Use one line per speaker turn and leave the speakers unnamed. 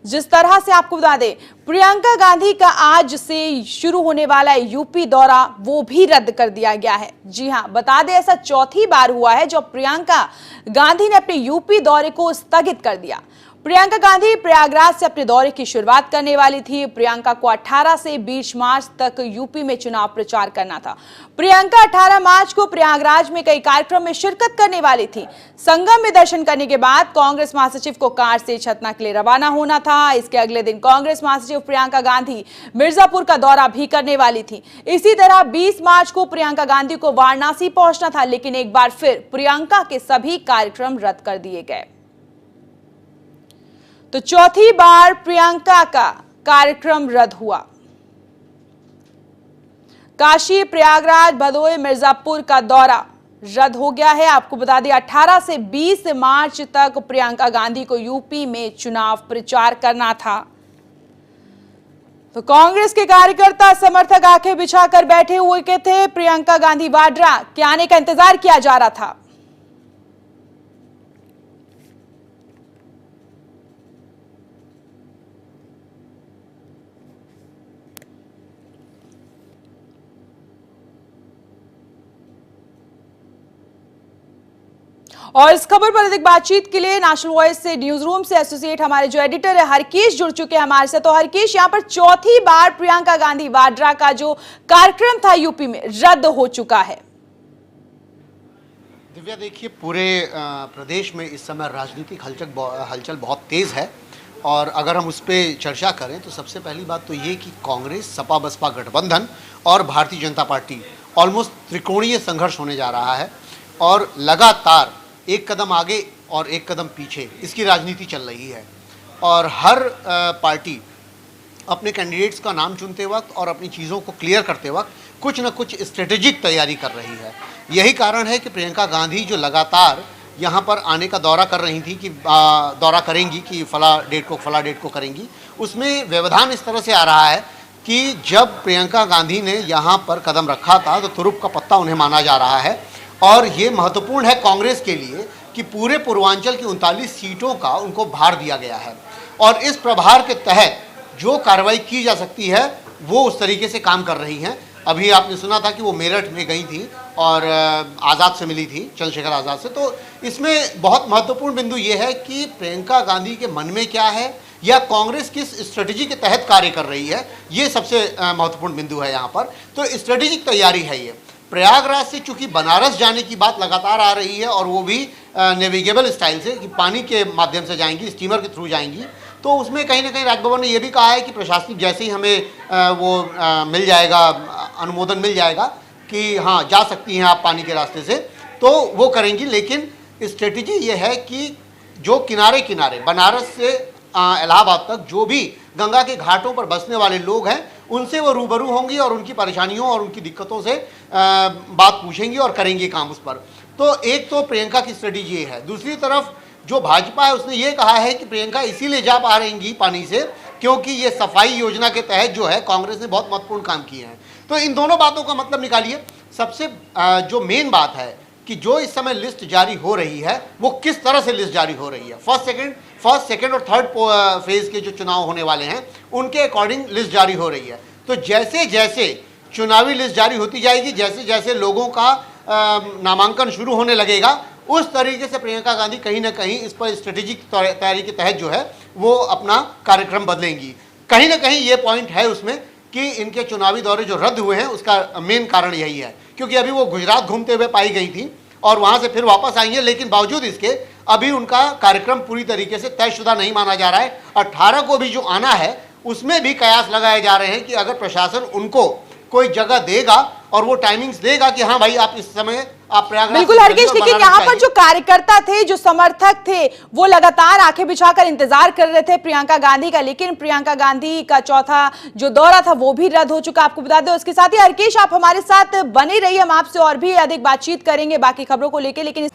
जिस तरह से आपको बता दें, प्रियंका गांधी का आज से शुरू होने वाला यूपी दौरा वो भी रद्द कर दिया गया है। जी हां, बता दें ऐसा चौथी बार हुआ है जब प्रियंका गांधी ने अपने यूपी दौरे को स्थगित कर दिया। प्रियंका गांधी प्रयागराज से अपने दौरे की शुरुआत करने वाली थी। प्रियंका को 18 से 20 मार्च तक यूपी में चुनाव प्रचार करना था। प्रियंका 18 मार्च को प्रयागराज में कई कार्यक्रम में शिरकत करने वाली थी। संगम में दर्शन करने के बाद कांग्रेस महासचिव को कार से छतना के लिए रवाना होना था। इसके अगले दिन कांग्रेस महासचिव प्रियंका गांधी मिर्जापुर का दौरा भी करने वाली थी। इसी तरह 20 मार्च को प्रियंका गांधी को वाराणसी पहुंचना था, लेकिन एक बार फिर प्रियंका के सभी कार्यक्रम रद्द कर दिए गए। तो चौथी बार प्रियंका का कार्यक्रम रद्द हुआ। काशी, प्रयागराज, भदोही, मिर्जापुर का दौरा रद्द हो गया है। आपको बता दें 18 से 20 मार्च तक प्रियंका गांधी को यूपी में चुनाव प्रचार करना था। तो कांग्रेस के कार्यकर्ता समर्थक आंखें बिछाकर बैठे हुए के थे। प्रियंका गांधी वाड्रा के आने का इंतजार किया जा रहा था। और इस खबर पर अधिक बातचीत के लिए नेशनल वॉइस से न्यूज रूम से एसोसिएट हमारे जो एडिटर है हरकेश जुड़ चुके हैं हमारे से। तो हरकेश, यहाँ पर चौथी बार प्रियंका गांधी वाड्रा का जो कार्यक्रम था यूपी में रद्द हो चुका है।
दिव्या, देखिए पूरे प्रदेश में इस समय राजनीतिक हलचल बहुत तेज है और अगर हम उस पर चर्चा करें तो सबसे पहली बात तो ये कि कांग्रेस, सपा बसपा गठबंधन और भारतीय जनता पार्टी ऑलमोस्ट त्रिकोणीय संघर्ष होने जा रहा है और लगातार एक कदम आगे और एक कदम पीछे इसकी राजनीति चल रही है और हर पार्टी अपने कैंडिडेट्स का नाम चुनते वक्त और अपनी चीज़ों को क्लियर करते वक्त कुछ न कुछ स्ट्रेटेजिक तैयारी कर रही है। यही कारण है कि प्रियंका गांधी जो लगातार यहाँ पर आने का दौरा कर रही थी कि दौरा करेंगी कि फला डेट को करेंगी, उसमें व्यवधान इस तरह से आ रहा है कि जब प्रियंका गांधी ने यहाँ पर कदम रखा था तो तुरुप का पत्ता उन्हें माना जा रहा है और ये महत्वपूर्ण है कांग्रेस के लिए कि पूरे पूर्वांचल की 39 सीटों का उनको भार दिया गया है और इस प्रभार के तहत जो कार्रवाई की जा सकती है वो उस तरीके से काम कर रही हैं। अभी आपने सुना था कि वो मेरठ में गई थी और आज़ाद से मिली थी, चंद्रशेखर आज़ाद से। तो इसमें बहुत महत्वपूर्ण बिंदु ये है कि प्रियंका गांधी के मन में क्या है या कांग्रेस किस स्ट्रेटजी के तहत कार्य कर रही है, ये सबसे महत्वपूर्ण बिंदु है यहाँ पर। तो स्ट्रेटेजिक तैयारी है ये। प्रयागराज से चूंकि बनारस जाने की बात लगातार आ रही है और वो भी नेविगेबल स्टाइल से कि पानी के माध्यम से जाएंगी, स्टीमर के थ्रू जाएंगी, तो उसमें कहीं ना कहीं राजभवन ने यह भी कहा है कि प्रशासनिक जैसे ही हमें मिल जाएगा, अनुमोदन मिल जाएगा कि हाँ जा सकती हैं आप पानी के रास्ते से, तो वो करेंगी। लेकिन स्ट्रेटजी ये है कि जो किनारे किनारे बनारस से इलाहाबाद तक जो भी गंगा के घाटों पर बसने वाले लोग हैं उनसे वो रूबरू होंगी और उनकी परेशानियों और उनकी दिक्कतों से बात पूछेंगी और करेंगी काम उस पर। तो एक तो प्रियंका की स्ट्रेटजी ये है। दूसरी तरफ जो भाजपा है उसने ये कहा है कि प्रियंका इसीलिए जा पा रहेंगी पानी से क्योंकि ये सफाई योजना के तहत जो है कांग्रेस ने बहुत महत्वपूर्ण काम किए हैं। तो इन दोनों बातों का मतलब निकालिए। सबसे जो मेन बात है कि जो इस समय लिस्ट जारी हो रही है वो किस तरह से लिस्ट जारी हो रही है। फर्स्ट सेकंड और थर्ड फेज के जो चुनाव होने वाले हैं उनके अकॉर्डिंग लिस्ट जारी हो रही है। तो जैसे जैसे चुनावी लिस्ट जारी होती जाएगी, जैसे जैसे लोगों का नामांकन शुरू होने लगेगा, उस तरीके से प्रियंका गांधी कहीं ना कहीं इस पर स्ट्रेटेजिक तैयारी के तहत जो है वो अपना कार्यक्रम बदलेंगी। कहीं ना कहीं ये पॉइंट है उसमें कि इनके चुनावी दौरे जो रद्द हुए हैं उसका मेन कारण यही है, क्योंकि अभी वो गुजरात घूमते हुए पाई गई थी और वहां से फिर वापस आई है, लेकिन बावजूद इसके अभी उनका कार्यक्रम पूरी तरीके से तयशुदा नहीं माना जा रहा है। 18 को भी जो आना है उसमें भी कयास लगाए जा रहे हैं कि अगर प्रशासन उनको कोई जगह देगा और वो टाइमिंग्स देगा कि हाँ भाई आप इस समय आप प्रयागराज।
बिल्कुल हरकेश, लेकिन यहाँ पर जो कार्यकर्ता थे, जो समर्थक थे, वो लगातार आंखें बिछाकर इंतजार कर रहे थे प्रियंका गांधी का, लेकिन प्रियंका गांधी का चौथा जो दौरा था वो भी रद्द हो चुका, आपको बता दें। उसके साथ ही हरकेश आप हमारे साथ बने रहिए, हम आपसे और भी अधिक बातचीत करेंगे बाकी खबरों को लेकर, लेकिन